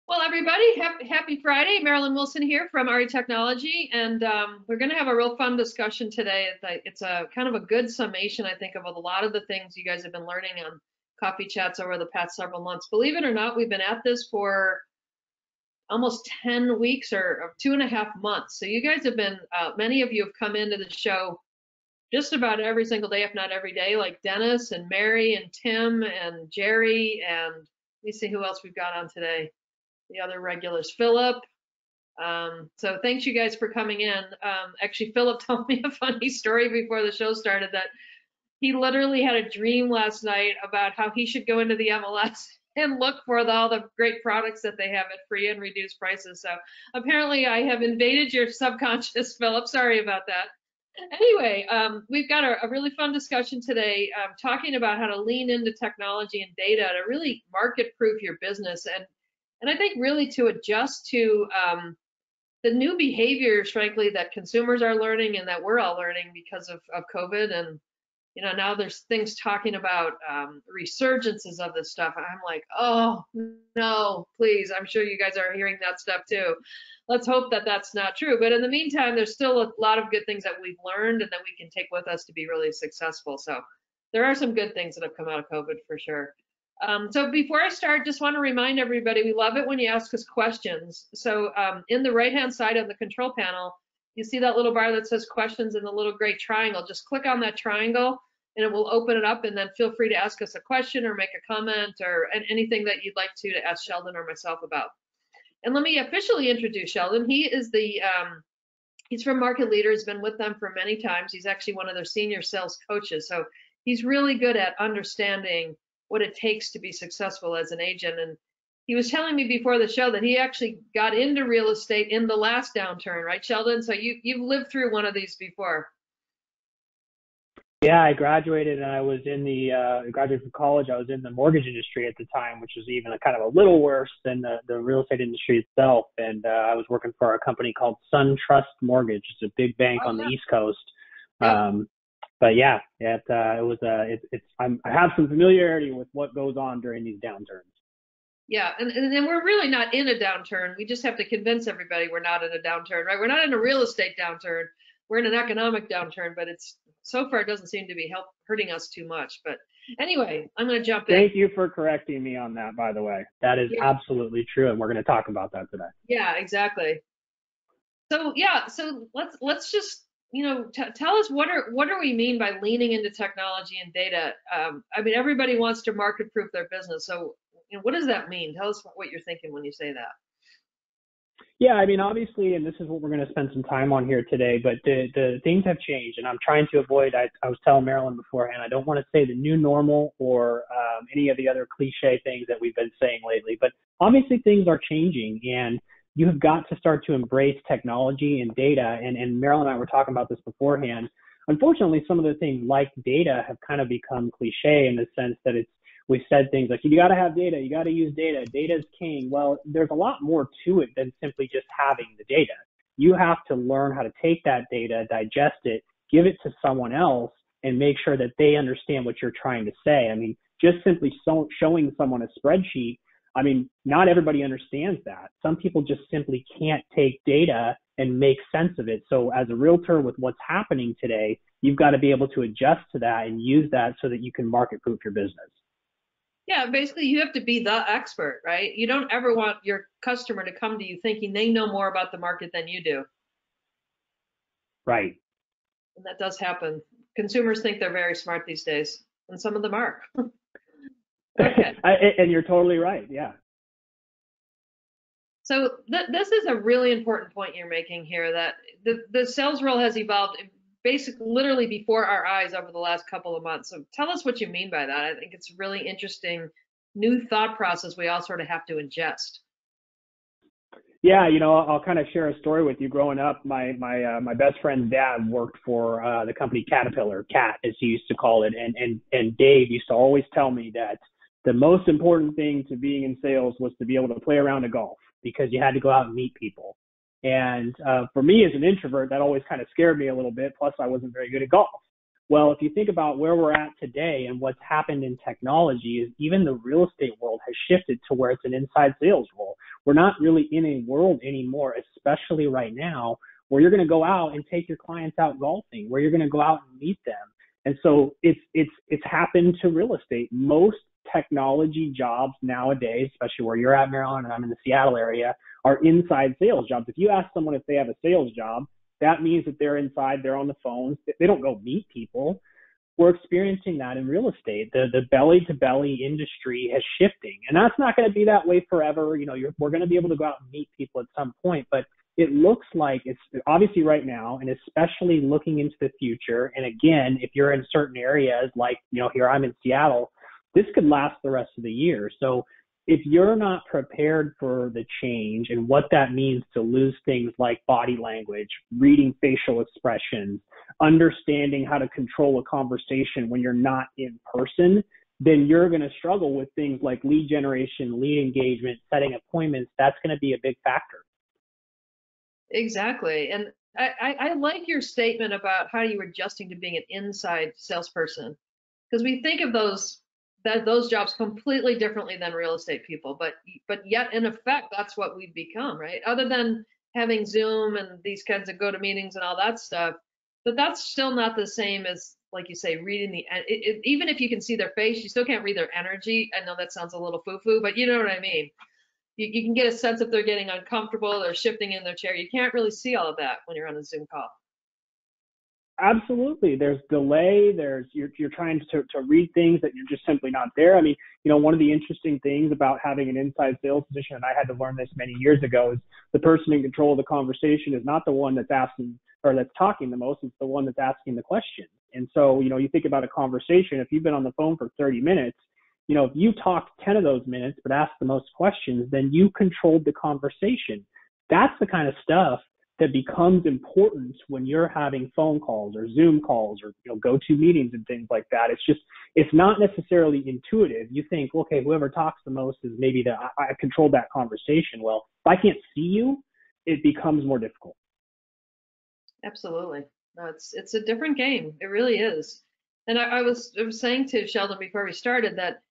Well, everybody, happy Friday. Marilyn Wilson here from RE Technology, and we're going to have a real fun discussion today. It's a kind of a good summation, I think, of a lot of the things you guys have been learning on Coffee Chats over the past several months. Believe it or not, we've been at this for almost 10 weeks or 2.5 months. So you guys have been, many of you have come into the show just about every single day, if not every day, like Dennis and Mary and Tim and Jerry, and let me see who else we've got on today. The other regulars, Philip. So thanks you guys for coming in. Actually, Philip told me a funny story before the show started that he literally had a dream last night about how he should go into the MLS and look for all the great products that they have at free and reduced prices. So apparently I have invaded your subconscious, Philip. Sorry about that. Anyway, we've got a really fun discussion today, talking about how to lean into technology and data to really market-proof your business, and I think really to adjust to the new behaviors, frankly, that consumers are learning and that we're all learning because of COVID. And, you know, now there's things talking about resurgences of this stuff. And I'm like, oh, no, please. I'm sure you guys are hearing that stuff too. Let's hope that that's not true. But in the meantime, there's still a lot of good things that we've learned and that we can take with us to be really successful. So there are some good things that have come out of COVID for sure. So before I start, just want to remind everybody, we love it when you ask us questions. So in the right-hand side of the control panel, you see that little bar that says questions and the little gray triangle. Just click on that triangle and it will open it up, and then feel free to ask us a question or make a comment or anything that you'd like to ask Sheldon or myself about. And let me officially introduce Sheldon. He is he's from Market Leader. He's been with them for many times. He's actually one of their senior sales coaches. So he's really good at understanding what it takes to be successful as an agent. And he was telling me before the show that he actually got into real estate in the last downturn, right, Sheldon? So you've lived through one of these before. Yeah, I graduated and I was in graduated from college. I was in the mortgage industry at the time, which was even kind of a little worse than the real estate industry itself. And I was working for a company called SunTrust Mortgage. It's a big bank on the East Coast. Yeah. But yeah, I have some familiarity with what goes on during these downturns. Yeah, and then we're really not in a downturn. We just have to convince everybody we're not in a downturn, right? We're not in a real estate downturn. We're in an economic downturn, but so far it doesn't seem to be hurting us too much. But anyway, I'm going to jump in. Thank you for correcting me on that, by the way. That is absolutely true, and we're going to talk about that today. Yeah, exactly. So let's just tell us what do we mean by leaning into technology and data? I mean, everybody wants to market-proof their business. So, what does that mean? Tell us what you're thinking when you say that. Yeah, I mean, obviously, and this is what we're going to spend some time on here today, but the things have changed, and I'm trying to avoid, I was telling Marilyn beforehand, I don't want to say the new normal or any of the other cliche things that we've been saying lately, but obviously things are changing, and you have got to start to embrace technology and data. And Marilyn and I were talking about this beforehand. Unfortunately, some of the things like data have kind of become cliche in the sense that we've said things like, you got to have data, you got to use data, data is king. Well, there's a lot more to it than simply just having the data. You have to learn how to take that data, digest it, give it to someone else, and make sure that they understand what you're trying to say. I mean, just simply showing someone a spreadsheet, I mean, not everybody understands that. Some people just simply can't take data and make sense of it. So as a realtor with what's happening today, you've got to be able to adjust to that and use that so that you can market-proof your business. Yeah, basically you have to be the expert, right? You don't ever want your customer to come to you thinking they know more about the market than you do. Right. And that does happen. Consumers think they're very smart these days, and some of them are. Okay. And you're totally right. Yeah. So this is a really important point you're making here, that the sales role has evolved basically literally before our eyes over the last couple of months. So tell us what you mean by that. I think it's a really interesting new thought process we all sort of have to ingest. Yeah, I'll kind of share a story with you. Growing up, my best friend's dad worked for the company Caterpillar, CAT as he used to call it, and Dave used to always tell me that the most important thing to being in sales was to be able to play around a golf, because you had to go out and meet people. And for me as an introvert, that always kind of scared me a little bit. Plus, I wasn't very good at golf. Well, if you think about where we're at today and what's happened in technology is even the real estate world has shifted to where it's an inside sales role. We're not really in a world anymore, especially right now, where you're going to go out and take your clients out golfing, where you're going to go out and meet them. And so it's happened to real estate. Most technology jobs nowadays, especially where you're at, Maryland, and I'm in the Seattle area, are inside sales jobs. If you ask someone if they have a sales job, that means that they're inside, they're on the phones, they don't go meet people. We're experiencing that in real estate. The belly to belly industry is shifting, and that's not going to be that way forever. We're going to be able to go out and meet people at some point, but it looks like it's obviously right now, and especially looking into the future. And again, if you're in certain areas, like, here I'm in Seattle, this could last the rest of the year. So if you're not prepared for the change and what that means to lose things like body language, reading facial expressions, understanding how to control a conversation when you're not in person, then you're going to struggle with things like lead generation, lead engagement, setting appointments. That's going to be a big factor. Exactly. And I like your statement about how you were adjusting to being an inside salesperson, because we think of those jobs completely differently than real estate people, but yet in effect that's what we've become, right? Other than having Zoom and these kinds of go-to-meetings and all that stuff, but that's still not the same as, like you say, reading even if you can see their face, you still can't read their energy. I know that sounds a little foo-foo, but you know what I mean. You can get a sense if they're getting uncomfortable, they're shifting in their chair. You can't really see all of that when you're on a Zoom call. Absolutely. There's delay. You're trying to read things that you're just simply not there. I mean, one of the interesting things about having an inside sales position, and I had to learn this many years ago, is the person in control of the conversation is not the one that's asking or that's talking the most. It's the one that's asking the question. And so, you think about a conversation. If you've been on the phone for 30 minutes, if you talked 10 of those minutes but asked the most questions, then you controlled the conversation. That's the kind of stuff that becomes important when you're having phone calls or Zoom calls or go-to meetings and things like that. It's not necessarily intuitive. You think, okay, whoever talks the most is maybe I controlled that conversation. Well, if I can't see you, it becomes more difficult. Absolutely. No, it's a different game. It really is. And I was saying to Sheldon before we started that,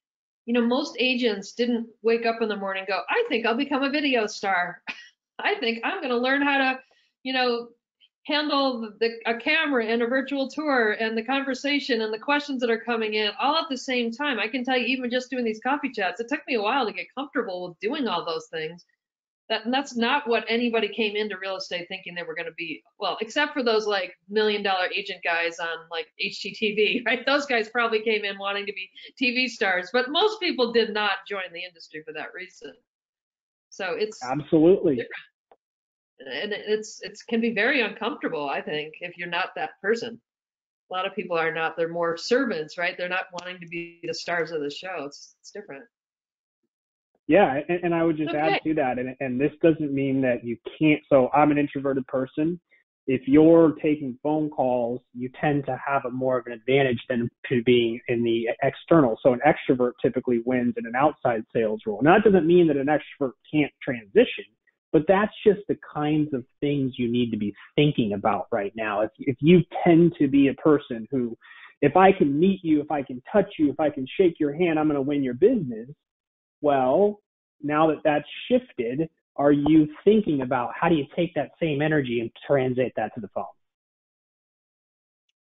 most agents didn't wake up in the morning and go, I think I'll become a video star. I think I'm going to learn how to, handle a camera and a virtual tour and the conversation and the questions that are coming in all at the same time. I can tell you, even just doing these coffee chats, it took me a while to get comfortable with doing all those things. That's not what anybody came into real estate thinking they were going to be. Well, except for those like $1 million agent guys on like HGTV, right? Those guys probably came in wanting to be TV stars, but most people did not join the industry for that reason. So it's absolutely different. And it can be very uncomfortable, I think, if you're not that person. A lot of people are not. They're more servants, right? They're not wanting to be the stars of the show. It's different. Yeah, and I would just add to that, and this doesn't mean that you can't. So I'm an introverted person. If you're taking phone calls, you tend to have more of an advantage than to being in the external. So an extrovert typically wins in an outside sales role. Now, that doesn't mean that an extrovert can't transition, but that's just the kinds of things you need to be thinking about right now. If you tend to be a person who, if I can meet you, if I can touch you, if I can shake your hand, I'm going to win your business. Well, now that that's shifted, are you thinking about how do you take that same energy and translate that to the phone?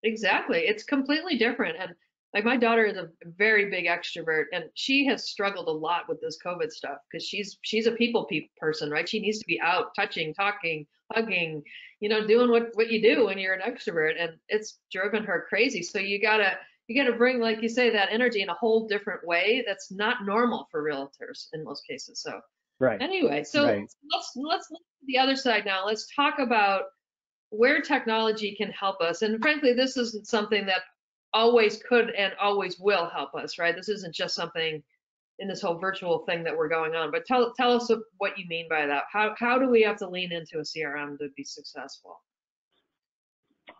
Exactly. It's completely different. And like my daughter is a very big extrovert, and she has struggled a lot with this COVID stuff because she's a people person, right? She needs to be out, touching, talking, hugging, doing what you do when you're an extrovert, and it's driven her crazy. So you gotta bring, like you say, that energy in a whole different way. That's not normal for realtors in most cases. So right. Anyway, so right. let's look at the other side now. Let's talk about where technology can help us. And frankly, this isn't something that always could and always will help us, right? This isn't just something in this whole virtual thing that we're going on. But tell us what you mean by that. How do we have to lean into a CRM to be successful?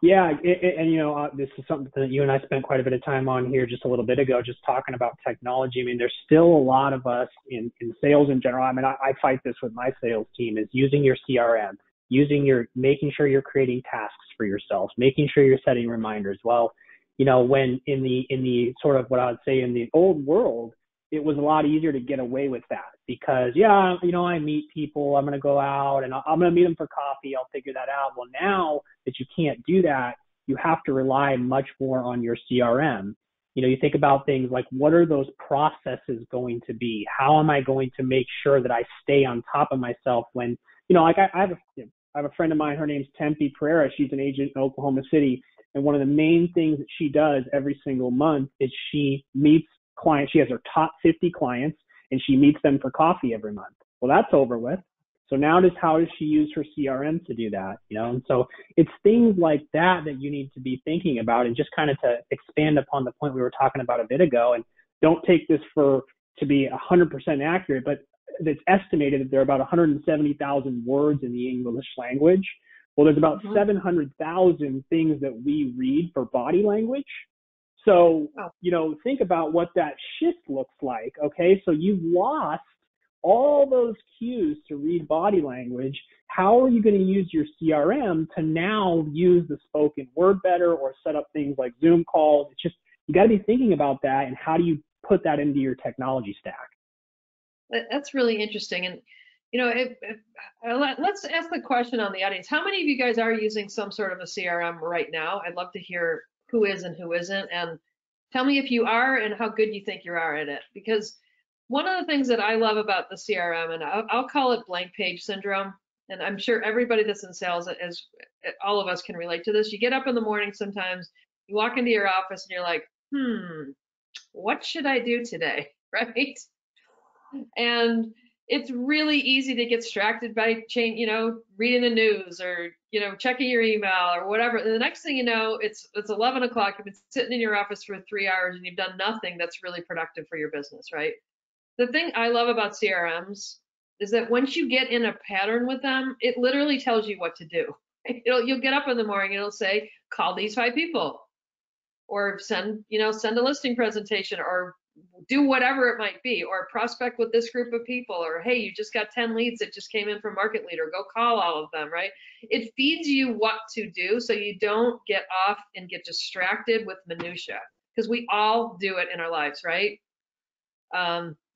Yeah, and this is something that you and I spent quite a bit of time on here just a little bit ago, just talking about technology. I mean, there's still a lot of us in sales in general. I mean, I fight this with my sales team, is using your CRM, making sure you're creating tasks for yourself, making sure you're setting reminders. Well, when in the sort of what I would say in the old world, it was a lot easier to get away with that because, I meet people, I'm going to go out and I'm going to meet them for coffee. I'll figure that out. Well, now that you can't do that, you have to rely much more on your CRM. You think about things like, what are those processes going to be? How am I going to make sure that I stay on top of myself when, like I have a friend of mine, her name's Tempe Pereira. She's an agent in Oklahoma City. And one of the main things that she does every single month is she meets clients. She has her top 50 clients and she meets them for coffee every month. Well, that's over with. So now how does she use her CRM to do that? And so it's things like that you need to be thinking about. And just kind of to expand upon the point we were talking about a bit ago, and don't take this to be 100% accurate, but it's estimated that there are about 170,000 words in the English language. Well, there's about 700,000 things that we read for body language. So, think about what that shift looks like. Okay. So you've lost all those cues to read body language. How are you going to use your CRM to now use the spoken word better or set up things like Zoom calls? It's just, you got to be thinking about that. And how do you put that into your technology stack? That's really interesting. And, let's ask the question on the audience. How many of you guys are using some sort of a CRM right now? I'd love to hear who is and who isn't. And tell me if you are and how good you think you are at it. Because one of the things that I love about the CRM, and I'll call it blank page syndrome, and I'm sure everybody that's in sales, as all of us can relate to this. You get up in the morning sometimes, you walk into your office and you're like, what should I do today, right? And it's really easy to get distracted by reading the news or, checking your email or whatever. And the next thing you know, it's 11 o'clock. You've been sitting in your office for 3 hours and you've done nothing that's really productive for your business, right? The thing I love about CRMs is that once you get in a pattern with them, it literally tells you what to do. You'll get up in the morning and it'll say, call these 5 people, or send a listing presentation, or do whatever it might be, or prospect with this group of people, or hey, you just got 10 leads that just came in from Market Leader, go call all of them, right? It feeds you what to do so you don't get off and get distracted with minutia, because we all do it in our lives, right?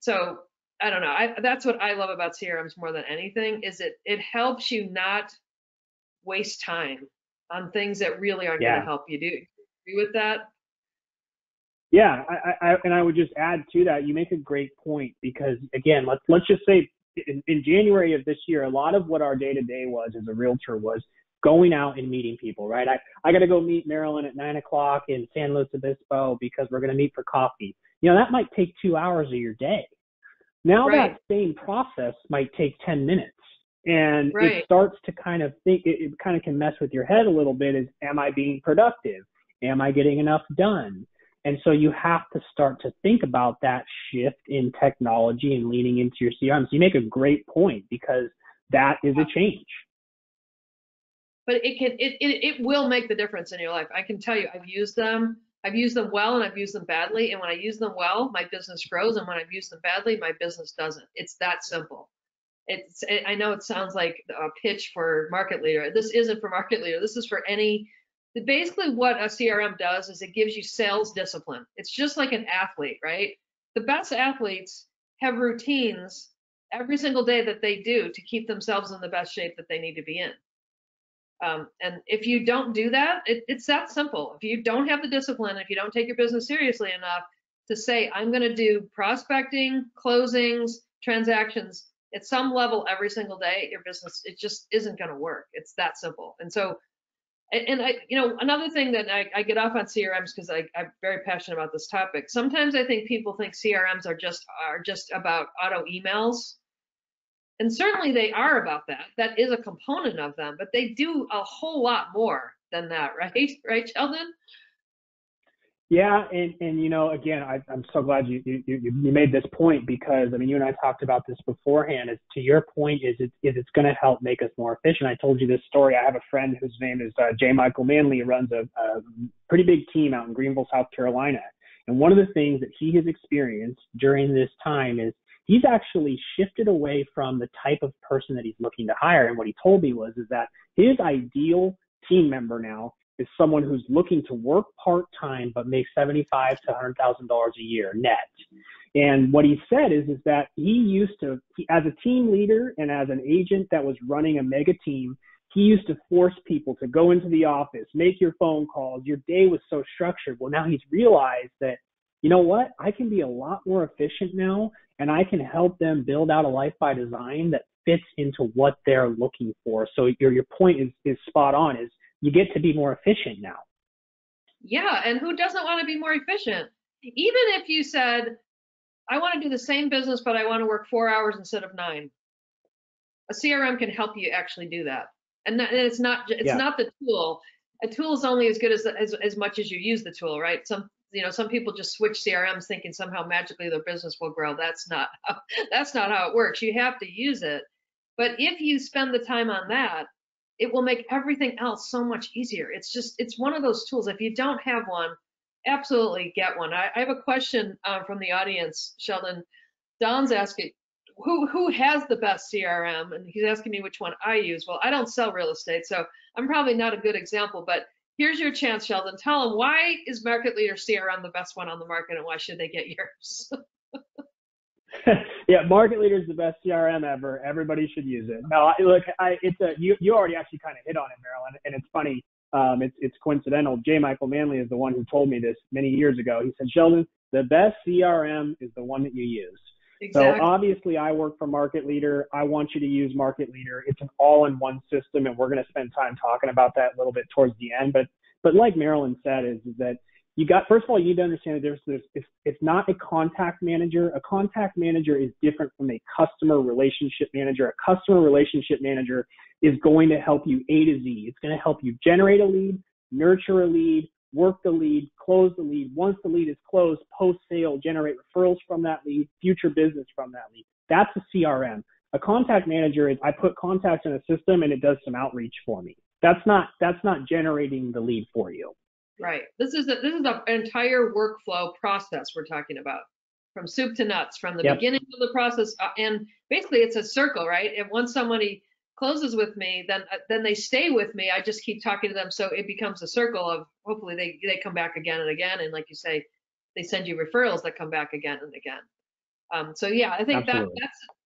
So I don't know. That's what I love about CRMs more than anything, is it helps you not waste time on things that really aren't going to help you. Do you agree with that? Yeah, I would just add to that. You make a great point, because again, let's just say in January of this year, a lot of what our day to day was as a realtor was going out and meeting people, right? I got to go meet Marilyn at 9 o'clock in San Luis Obispo because we're going to meet for coffee. That might take 2 hours of your day. Now that same process might take 10 minutes. And it starts to kind of think, it kind of can mess with your head a little bit, is, am I being productive? Am I getting enough done? And so you have to start to think about that shift in technology and leaning into your CRM. So you make a great point, because that is a change. But it will make the difference in your life. I can tell you, I've used them well, and I've used them badly. And when I use them well, my business grows. And when I've used them badly, my business doesn't. It's that simple. I know it sounds like a pitch for Market Leader. This isn't for Market Leader. This is for basically what a CRM does is it gives you sales discipline. It's just like an athlete, right? The best athletes have routines every single day that they do to keep themselves in the best shape that they need to be in. And if you don't do that, it's that simple. If you don't have the discipline, if you don't take your business seriously enough to say, I'm going to do prospecting, closings, transactions at some level every single day, your business, it just isn't going to work. It's that simple. And so, another thing that I get off on CRMs, because I'm very passionate about this topic. Sometimes I think people think CRMs are just about auto emails. And certainly they are about that. That is a component of them, but they do a whole lot more than that, right? Right, Sheldon? Yeah, and again, I'm so glad you made this point, because you and I talked about this beforehand. To your point, it's going to help make us more efficient. I told you this story. I have a friend whose name is J. Michael Manley, who runs a pretty big team out in Greenville, South Carolina. And one of the things that he has experienced during this time is he's actually shifted away from the type of person that he's looking to hire. And what he told me is that his ideal team member now is someone who's looking to work part-time but make $75,000 to $100,000 a year net. And what he said is that he used to, as a team leader and as an agent that was running a mega team, he used to force people to go into the office, make your phone calls. Your day was so structured. Well, now he's realized that, you know what, I can be a lot more efficient now, and I can help them build out a life by design that fits into what they're looking for. So your point is spot on, is you get to be more efficient now. Yeah, and who doesn't want to be more efficient? Even if you said, I want to do the same business, but I want to work 4 hours instead of 9. A CRM can help you actually do that. And it's not the tool. A tool is only as good as much as you use the tool, right? Some people just switch CRMs thinking somehow magically their business will grow. That's not how it works. You have to use it. But if you spend the time on that, it will make everything else so much easier. It's one of those tools. If you don't have one, absolutely get one. I have a question from the audience, Sheldon. Don's asking, who has the best CRM? And he's asking me which one I use. Well, I don't sell real estate, so I'm probably not a good example, but here's your chance, Sheldon. Tell them, why is Market Leader CRM the best one on the market, and why should they get yours? Yeah, Market Leader is the best CRM ever. Everybody should use it. No, look, you already actually kind of hit on it, Marilyn, and it's funny. It's coincidental. J. Michael Manley is the one who told me this many years ago. He said, Sheldon, the best CRM is the one that you use. Exactly. So obviously I work for Market Leader. I want you to use Market Leader. It's an all-in-one system, and we're going to spend time talking about that a little bit towards the end. But like Marilyn said, is that first of all, you need to understand that it's not a contact manager. A contact manager is different from a customer relationship manager. A customer relationship manager is going to help you A to Z. It's going to help you generate a lead, nurture a lead, work the lead, close the lead. Once the lead is closed, post-sale, generate referrals from that lead, future business from that lead. That's a CRM. A contact manager is, I put contacts in a system and it does some outreach for me. That's not generating the lead for you. Right. This is an entire workflow process we're talking about, from soup to nuts, from the beginning of the process, and basically it's a circle, right? And once somebody closes with me, then they stay with me. I just keep talking to them, so it becomes a circle of, hopefully they come back again and again, and like you say, they send you referrals that come back again and again. So yeah, I think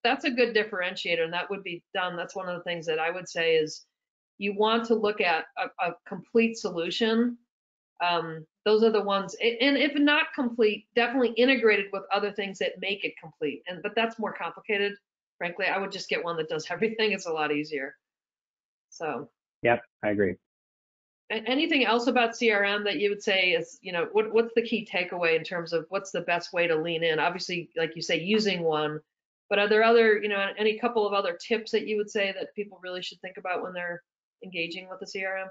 that's a good differentiator, and that would be done. That's one of the things that I would say is, you want to look at a complete solution. Those are the ones, and if not complete, definitely integrated with other things that make it complete. But that's more complicated. Frankly, I would just get one that does everything. It's a lot easier. So. Yep, I agree. Anything else about CRM that you would say is, what's the key takeaway in terms of what's the best way to lean in? Obviously, like you say, using one, but are there other, any couple of other tips that you would say that people really should think about when they're engaging with the CRM?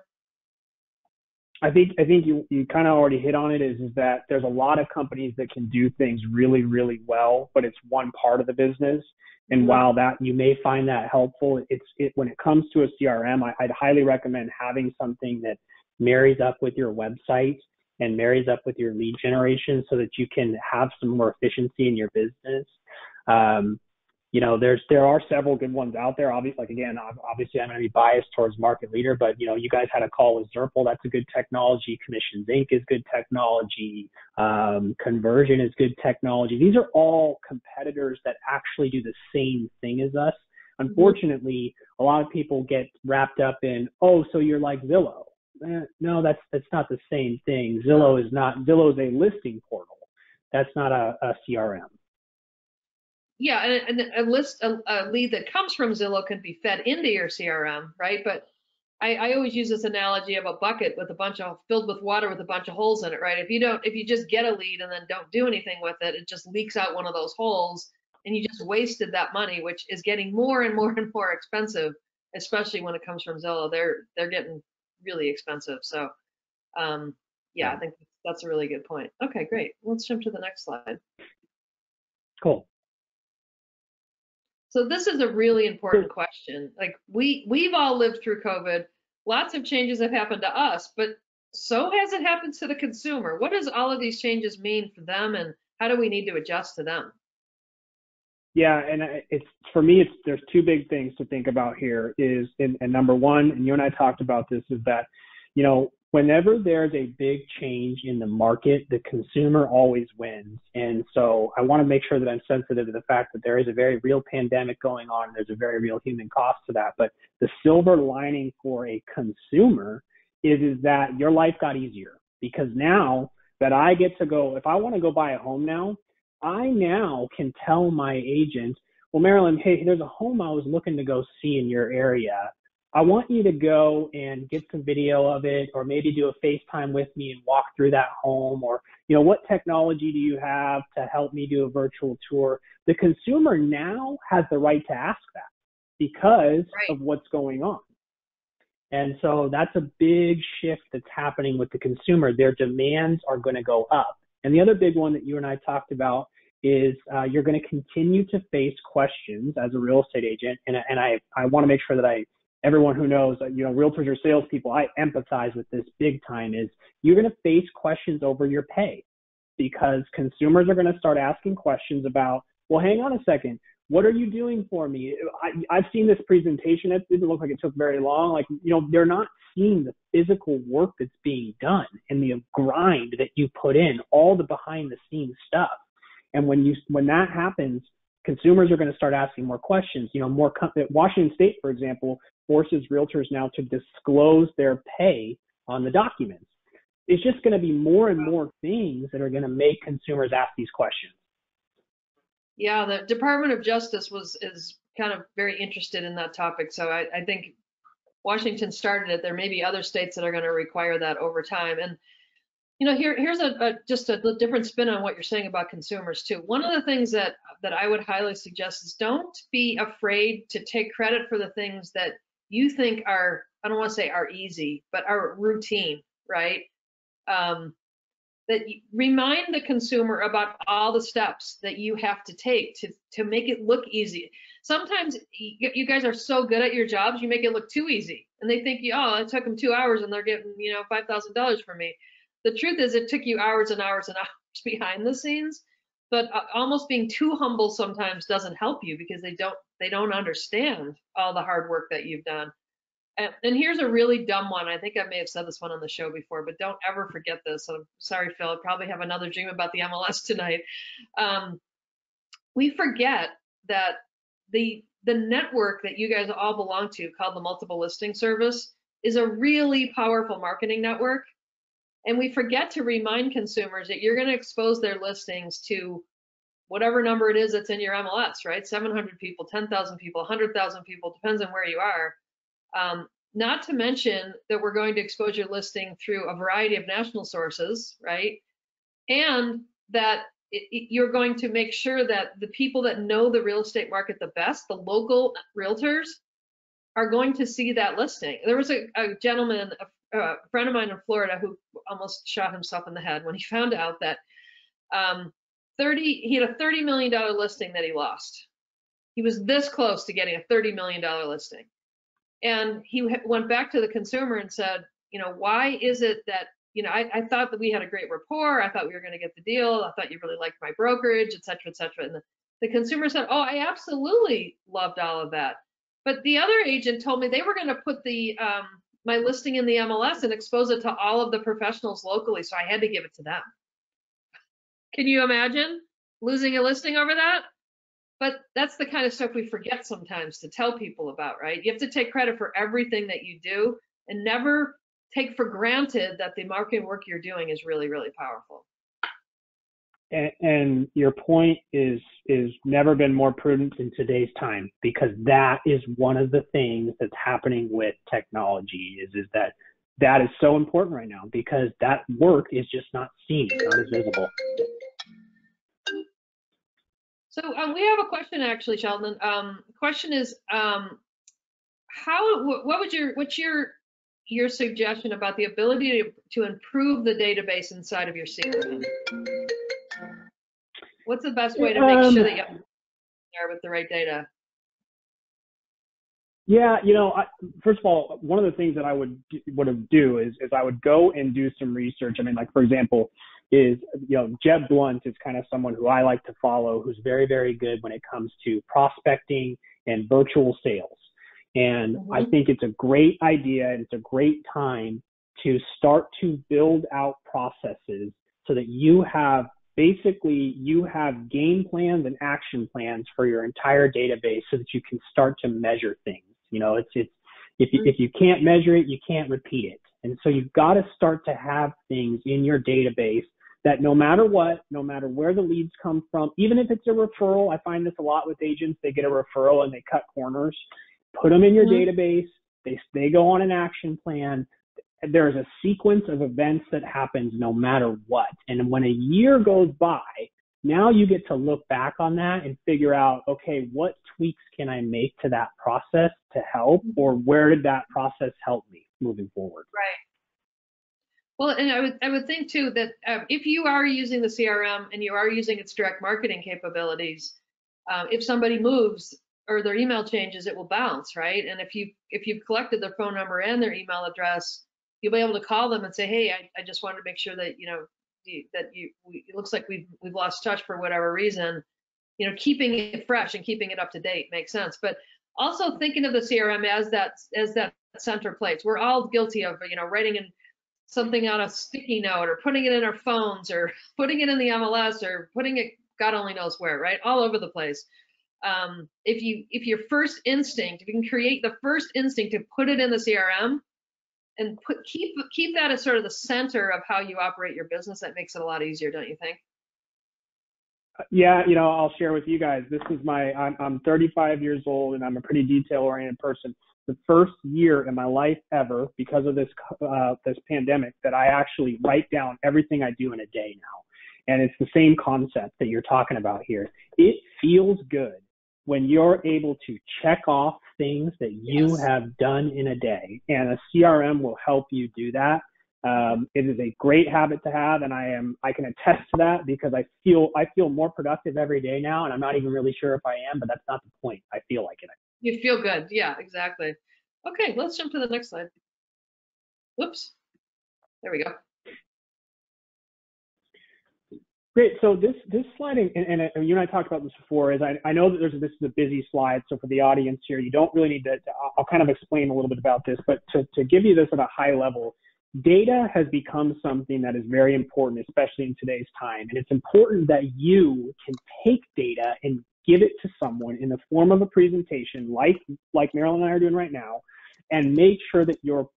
I think you kind of already hit on it, is that there's a lot of companies that can do things really, really well, but it's one part of the business. And while that you may find that helpful, when it comes to a CRM, I'd highly recommend having something that marries up with your website and marries up with your lead generation, so that you can have some more efficiency in your business. There are several good ones out there. Obviously, obviously I'm going to be biased towards Market Leader, but you guys had a call with Zerple. That's a good technology. Commissions Inc. is good technology. Conversion is good technology. These are all competitors that actually do the same thing as us. Unfortunately, a lot of people get wrapped up in, oh, so you're like Zillow. No, that's not the same thing. Zillow is a listing portal. That's not a CRM. Yeah, and a lead that comes from Zillow can be fed into your CRM, right? But I always use this analogy of a bucket with filled with water with a bunch of holes in it, right? If you just get a lead and then don't do anything with it, it just leaks out one of those holes, and you just wasted that money, which is getting more and more and more expensive, especially when it comes from Zillow. They're getting really expensive. So, I think that's a really good point. Okay, great. Let's jump to the next slide. Cool. So this is a really important question. Like we've all lived through COVID. Lots of changes have happened to us, but so has it happened to the consumer. What does all of these changes mean for them, and how do we need to adjust to them? Yeah, and there's two big things to think about here. And number one, and you and I talked about this, is that whenever there's a big change in the market, the consumer always wins. And so I want to make sure that I'm sensitive to the fact that there is a very real pandemic going on. There's a very real human cost to that. But the silver lining for a consumer is that your life got easier, because now that I get to go, if I want to go buy a home now, I now can tell my agent, well, Marilyn, hey, there's a home I was looking to go see in your area. I want you to go and get some video of it, or maybe do a FaceTime with me and walk through that home, or, what technology do you have to help me do a virtual tour? The consumer now has the right to ask that because of what's going on. And so that's a big shift that's happening with the consumer. Their demands are going to go up. And the other big one that you and I talked about is you're going to continue to face questions as a real estate agent. And I want to make sure that everyone who knows, realtors are salespeople, I empathize with this big time, is you're going to face questions over your pay, because consumers are going to start asking questions about, well, hang on a second, what are you doing for me? I've seen this presentation. It didn't look like it took very long. They're not seeing the physical work that's being done and the grind that you put in, all the behind the scenes stuff. And when that happens, consumers are going to start asking more questions. Washington State, for example, forces realtors now to disclose their pay on the documents. It's just going to be more and more things that are going to make consumers ask these questions. Yeah, the Department of Justice is kind of very interested in that topic. So I think Washington started it. There may be other states that are going to require that over time. And here's just a different spin on what you're saying about consumers too. One of the things that I would highly suggest is don't be afraid to take credit for the things that you think are, I don't want to say are easy, but are routine, right? That you remind the consumer about all the steps that you have to take to make it look easy. Sometimes you guys are so good at your jobs, you make it look too easy, and they think, oh, it took them 2 hours and they're getting, $5,000 from me. The truth is, it took you hours and hours and hours behind the scenes. But almost being too humble sometimes doesn't help you, because they don't understand all the hard work that you've done. And here's a really dumb one. I think I may have said this one on the show before, but don't ever forget this. I'm sorry, Phil. I probably have another dream about the MLS tonight. We forget that the network that you guys all belong to, called the Multiple Listing Service, is a really powerful marketing network. And we forget to remind consumers that you're going to expose their listings to whatever number it is that's in your MLS, right? 700 people, 10,000 people, 100,000 people, depends on where you are. Not to mention that we're going to expose your listing through a variety of national sources, right? And that you're going to make sure that the people that know the real estate market the best, the local realtors, are going to see that listing. There was a gentleman, a friend of mine in Florida, who almost shot himself in the head when he found out that he had a $30 million listing that he lost. He was this close to getting a $30 million listing. And he went back to the consumer and said, why is it that, I thought that we had a great rapport. I thought we were going to get the deal. I thought you really liked my brokerage, et cetera, et cetera. And the consumer said, oh, I absolutely loved all of that. But the other agent told me they were going to put my listing in the MLS and expose it to all of the professionals locally. So I had to give it to them. Can you imagine losing a listing over that? But that's the kind of stuff we forget sometimes to tell people about, right? You have to take credit for everything that you do, and never take for granted that the marketing work you're doing is really, really powerful. And your point is never been more prudent in today's time, because that is one of the things that's happening with technology is that is so important right now, because that work is just not seen, it's not as visible. So we have a question, actually, Sheldon. The question is, what's your suggestion about the ability to improve the database inside of your CRM? What's the best way to make sure that you're there with the right data? Yeah, first of all, one of the things that I would do is I would go and do some research. I mean, like, for example, Jeb Blunt is kind of someone who I like to follow, who's very, very good when it comes to prospecting and virtual sales. And I think it's a great idea, and it's a great time to start to build out processes so that you have game plans and action plans for your entire database so that you can start to measure things. If you can't measure it, you can't repeat it. And so you've got to start to have things in your database that no matter what, no matter where the leads come from, even if it's a referral, I find this a lot with agents, they get a referral and they cut corners, put them in your database, they go on an action plan. There's a sequence of events that happens no matter what. And when a year goes by, now you get to look back on that and figure out, okay, what tweaks can I make to that process to help, or where did that process help me moving forward? Right. Well, and I would think too that if you are using the CRM and you are using its direct marketing capabilities, if somebody moves or their email changes, it will bounce, right? And if you've collected their phone number and their email address, you'll be able to call them and say, hey, I just wanted to make sure that it looks like we've lost touch for whatever reason. Keeping it fresh and keeping it up to date makes sense. But also thinking of the CRM as that center place. We're all guilty of writing in something on a sticky note or putting it in our phones or putting it in the MLS or putting it God only knows where, right? All over the place. If your first instinct, if you can create the first instinct to put it in the CRM and keep that as sort of the center of how you operate your business, that makes it a lot easier, don't you think? Yeah, I'll share with you guys. This is I'm 35 years old and I'm a pretty detail-oriented person. The first year in my life ever, because of this pandemic, that I actually write down everything I do in a day now. And it's the same concept that you're talking about here. It feels good when you're able to check off things that you have done in a day, and a CRM will help you do that. It is a great habit to have, and I can attest to that because I feel more productive every day now, and I'm not even really sure if I am, but that's not the point. I feel like it. You feel good. Yeah, exactly. Okay, let's jump to the next slide. Whoops. There we go. Great. So this slide, and you and I talked about this before, is I know that this is a busy slide. So for the audience here, you don't really need to, I'll kind of explain a little bit about this, but to give you this at a high level, data has become something that is very important, especially in today's time. And it's important that you can take data and give it to someone in the form of a presentation like Marilyn and I are doing right now, and make sure that your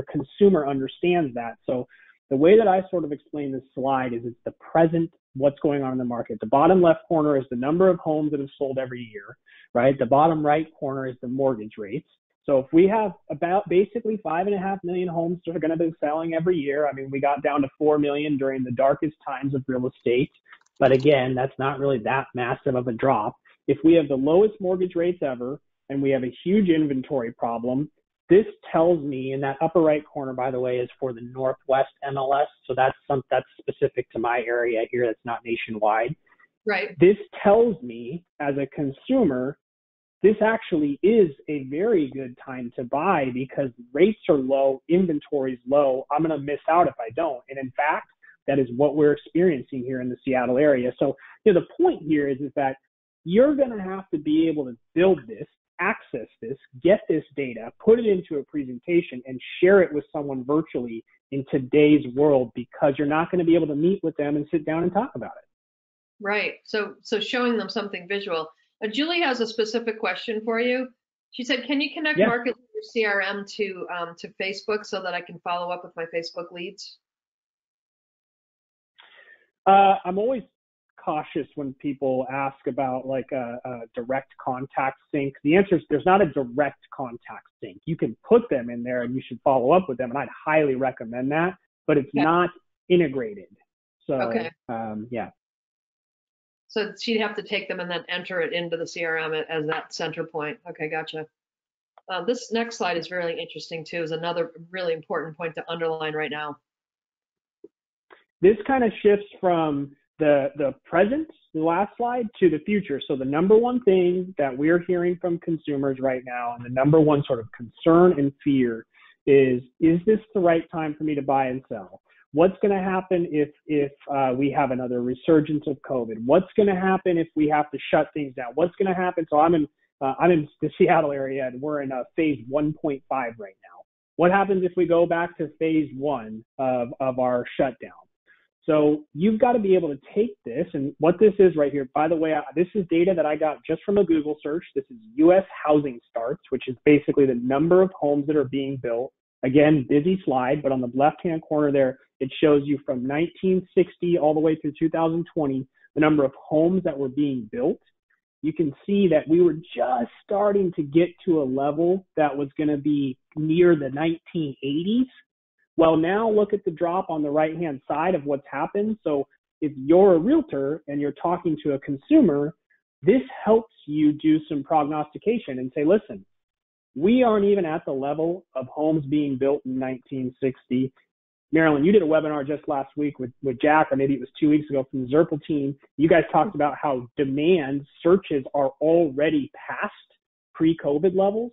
consumer understands that. So the way that I sort of explain this slide is it's the present, what's going on in the market. The bottom left corner is the number of homes that have sold every year, right? The bottom right corner is the mortgage rates. So if we have about basically 5.5 million homes that are going to be selling every year, I mean, we got down to 4 million during the darkest times of real estate. But again, that's not really that massive of a drop. If we have the lowest mortgage rates ever and we have a huge inventory problem, this tells me, and that upper right corner, by the way, is for the Northwest MLS. So that's specific to my area here. That's not nationwide. Right. This tells me as a consumer, this actually is a very good time to buy because rates are low, inventory is low. I'm going to miss out if I don't. And in fact, that is what we're experiencing here in the Seattle area. So the point here is that you're going to have to be able to build this, access this, get this data, put it into a presentation, and share it with someone virtually in today's world because you're not going to be able to meet with them and sit down and talk about it. Right. So showing them something visual. Julie has a specific question for you. She said, can you connect Market Leader CRM to Facebook so that I can follow up with my Facebook leads? I'm always cautious when people ask about like a direct contact sync. The answer is there's not a direct contact sync. You can put them in there and you should follow up with them, and I'd highly recommend that, but it's not integrated. So, yeah. So she'd have to take them and then enter it into the CRM as that center point. Okay, gotcha. This next slide is really interesting too, is another really important point to underline right now. This kind of shifts from the present, the last slide, to the future. So the number one thing that we're hearing from consumers right now, and the number one sort of concern and fear is this the right time for me to buy and sell? What's going to happen if we have another resurgence of COVID? What's going to happen if we have to shut things down? What's going to happen? So I'm in the Seattle area, and we're in phase 1.5 right now. What happens if we go back to phase one of our shutdown? So you've got to be able to take this, and what this is right here, by the way, this is data that I got just from a Google search. This is U.S. housing starts, which is basically the number of homes that are being built. Again, busy slide, but on the left-hand corner there, it shows you from 1960 all the way through 2020, the number of homes that were being built. You can see that we were just starting to get to a level that was going to be near the 1980s. Well, now look at the drop on the right-hand side of what's happened. So if you're a realtor and you're talking to a consumer, this helps you do some prognostication and say, listen, we aren't even at the level of homes being built in 1960. Marilyn, you did a webinar just last week with Jack, or maybe it was 2 weeks ago, from the Zirple team. You guys talked about how demand searches are already past pre-COVID levels.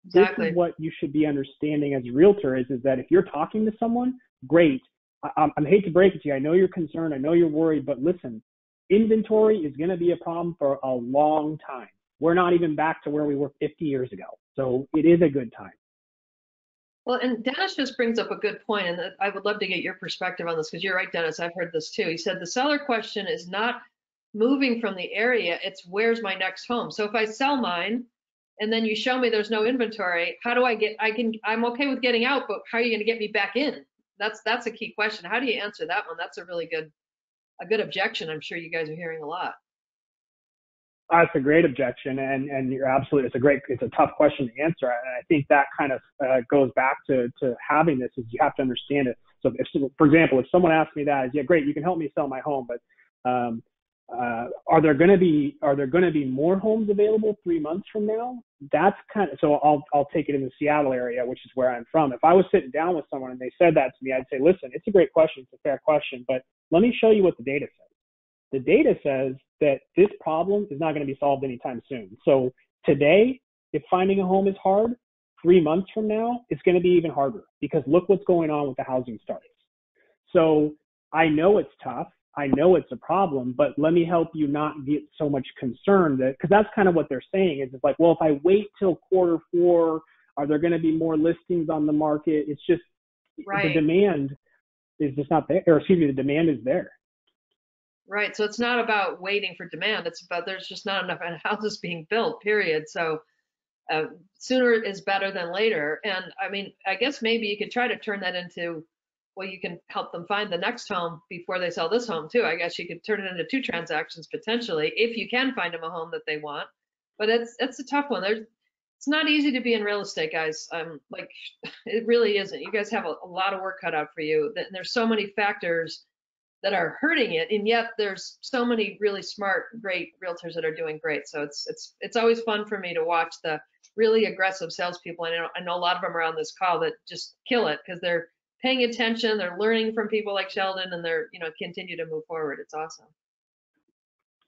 Exactly. This is what you should be understanding as a realtor is that if you're talking to someone, great. I hate to break it to you. I know you're concerned. I know you're worried, but listen, inventory is going to be a problem for a long time. We're not even back to where we were 50 years ago. So it is a good time. Well, and Dennis just brings up a good point, and I would love to get your perspective on this, because you're right, Dennis, I've heard this too. He said the seller question is not moving from the area, it's where's my next home. So if I sell mine, and then you show me there's no inventory, how do I'm okay with getting out, but how are you going to get me back in? That's a key question. How do you answer that one? That's a really good objection. I'm sure you guys are hearing a lot. That's a great objection, and you're absolutely, it's a tough question to answer. And I think that kind of goes back to having this, is you have to understand it. So for example, if someone asks me that, yeah, great, you can help me sell my home, but are there going to be more homes available 3 months from now? That's kind of, so I'll take it in the Seattle area, which is where I'm from. If I was sitting down with someone and they said that to me, I'd say, listen, it's a great question. It's a fair question, but let me show you what the data says. The data says that this problem is not going to be solved anytime soon. So today, if finding a home is hard, 3 months from now, it's going to be even harder, because look what's going on with the housing starts. So I know it's tough. I know it's a problem, but let me help you not get so much concerned, that, because that's kind of what they're saying is, it's like, well, if I wait till Q4, are there going to be more listings on the market? It's just, right. The demand is just not there, or excuse me, the demand is there. Right. So it's not about waiting for demand. It's about there's just not enough houses being built, period. So sooner is better than later. And I mean, I guess maybe you could try to turn that into, well, you can help them find the next home before they sell this home too. I guess you could turn it into 2 transactions potentially, if you can find them a home that they want. But it's a tough one. It's not easy to be in real estate, guys. Like, it really isn't. You guys have a lot of work cut out for you. And there's so many factors that are hurting it, and yet there's so many really smart, great realtors that are doing great. So it's always fun for me to watch the really aggressive salespeople. And I know a lot of them are on this call that just kill it, because they're paying attention, they're learning from people like Sheldon, and they're continue to move forward. It's awesome.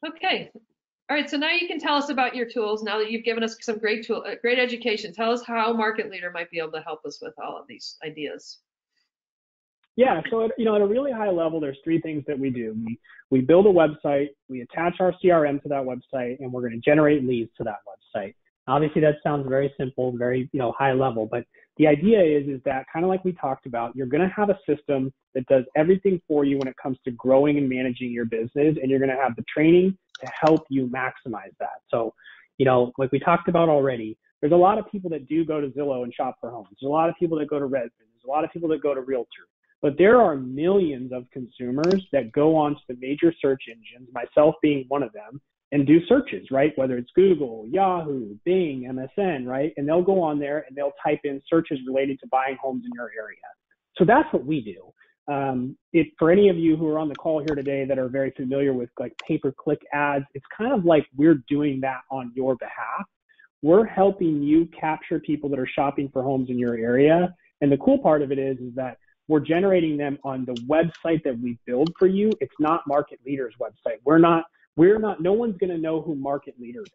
Okay, all right. So now you can tell us about your tools. Now that you've given us some great education, tell us how Market Leader might be able to help us with all of these ideas. Yeah, so at a really high level, there's 3 things that we do. We build a website, we attach our CRM to that website, and we're going to generate leads to that website. Obviously, that sounds very simple, very high level, but the idea is that, kind of like we talked about, you're going to have a system that does everything for you when it comes to growing and managing your business, and you're going to have the training to help you maximize that. So, like we talked about already, there's a lot of people that do go to Zillow and shop for homes. There's a lot of people that go to Redfin. There's a lot of people that go to Realtor. But there are millions of consumers that go onto the major search engines, myself being one of them, and do searches, right? Whether it's Google, Yahoo, Bing, MSN, right? And they'll go on there and they'll type in searches related to buying homes in your area. So that's what we do. For any of you who are on the call here today that are very familiar with like pay-per-click ads, it's kind of like we're doing that on your behalf. We're helping you capture people that are shopping for homes in your area. And the cool part of it is that we're generating them on the website that we build for you. It's not Market Leader's website. No one's going to know who Market Leader is.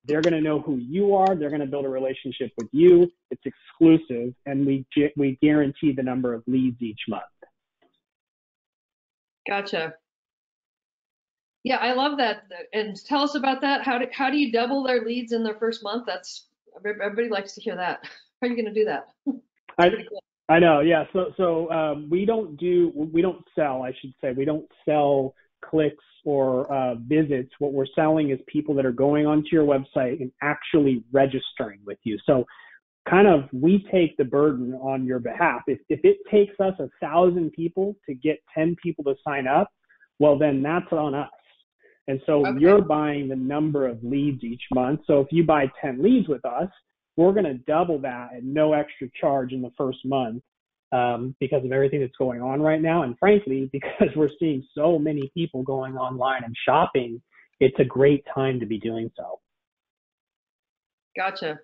They're going to know who you are. They're going to build a relationship with you. It's exclusive, and we guarantee the number of leads each month. Gotcha. Yeah, I love that. And tell us about that. How do you double their leads in their first month? Everybody likes to hear that. How are you going to do that? I Pretty cool. I know, yeah. We don't sell, I should say, we don't sell clicks or visits. What we're selling is people that are going onto your website and actually registering with you. So kind of we take the burden on your behalf. If it takes us 1,000 people to get 10 people to sign up, well, then that's on us. And so Okay. you're buying the number of leads each month. So if you buy 10 leads with us, we're going to double that at no extra charge in the first month because of everything that's going on right now. And frankly, because we're seeing so many people going online and shopping, it's a great time to be doing so. Gotcha.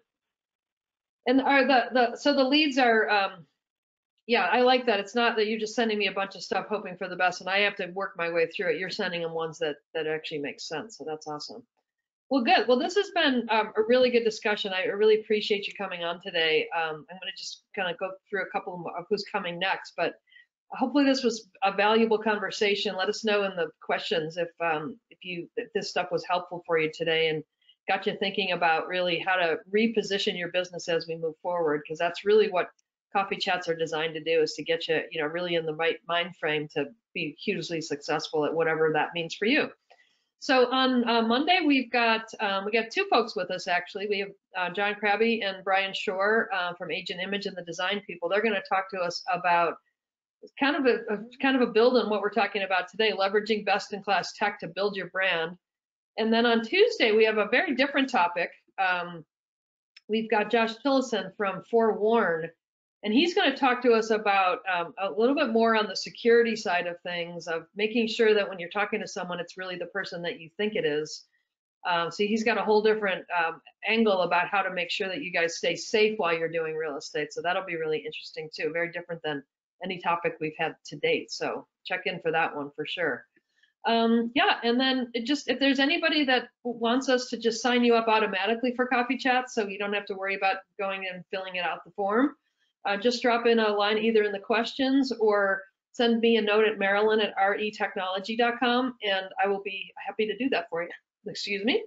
And are so the leads are, yeah, I like that. It's not that you're just sending me a bunch of stuff hoping for the best and I have to work my way through it. You're sending them ones that actually make sense. So that's awesome. Well, good. Well, this has been a really good discussion. I really appreciate you coming on today. I'm going to just kind of go through a couple of who's coming next, but hopefully this was a valuable conversation. Let us know in the questions if this stuff was helpful for you today and got you thinking about really how to reposition your business as we move forward, because that's really what coffee chats are designed to do, is to get you, really in the right mind frame to be hugely successful at whatever that means for you. So on Monday, we got two folks with us, actually. We have John Krabby and Brian Shore from Agent Image and the Design People. They're going to talk to us about kind of a build on what we're talking about today, leveraging best-in-class tech to build your brand. And then on Tuesday, we have a very different topic. We've got Josh Tillison from Forewarn, and he's going to talk to us about a little bit more on the security side of things, of making sure that when you're talking to someone, it's really the person that you think it is. So he's got a whole different angle about how to make sure that you guys stay safe while you're doing real estate. So that'll be really interesting too. Very different than any topic we've had to date. So check in for that one for sure. Yeah, and then if there's anybody that wants us to just sign you up automatically for coffee chats, so you don't have to worry about going and filling it out the form, just drop in a line either in the questions or send me a note at marilyn@retechnology.com, and I will be happy to do that for you. Excuse me.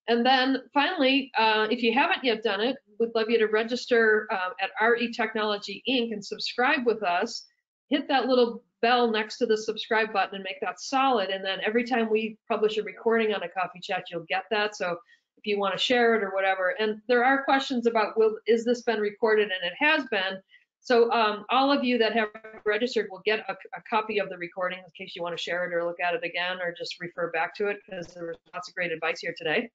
And then finally, if you haven't yet done it, we'd love you to register at RE Technology Inc. and subscribe with us. Hit that little bell next to the subscribe button and make that solid. And then every time we publish a recording on a coffee chat, you'll get that. So if you want to share it or whatever. And there are questions about, is this been recorded? And it has been. So all of you that have registered will get a copy of the recording in case you want to share it or look at it again or just refer back to it, because there was lots of great advice here today.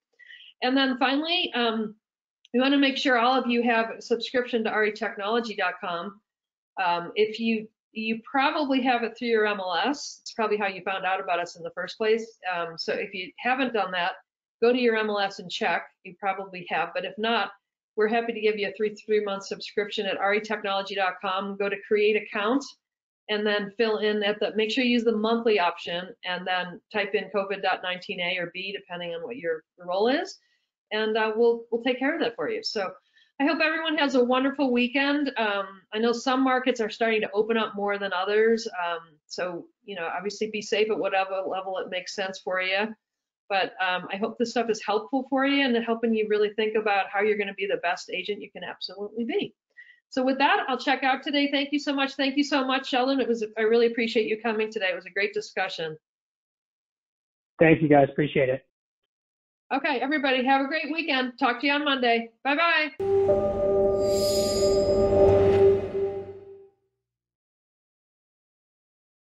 And then finally, we want to make sure all of you have a subscription to retechnology.com. If you probably have it through your MLS. It's probably how you found out about us in the first place. So if you haven't done that, go to your MLS and check. You probably have, but if not, we're happy to give you a three-month subscription at retechnology.com. Go to create account and then fill in make sure you use the monthly option and then type in COVID-19A or B, depending on what your role is. And we'll take care of that for you. So I hope everyone has a wonderful weekend. I know some markets are starting to open up more than others. So, obviously be safe at whatever level it makes sense for you. But I hope this stuff is helpful for you and helping you really think about how you're going to be the best agent you can absolutely be. So with that, I'll check out today. Thank you so much. Thank you so much, Sheldon. I really appreciate you coming today. It was a great discussion. Thank you, guys. Appreciate it. Okay, everybody, have a great weekend. Talk to you on Monday. Bye-bye.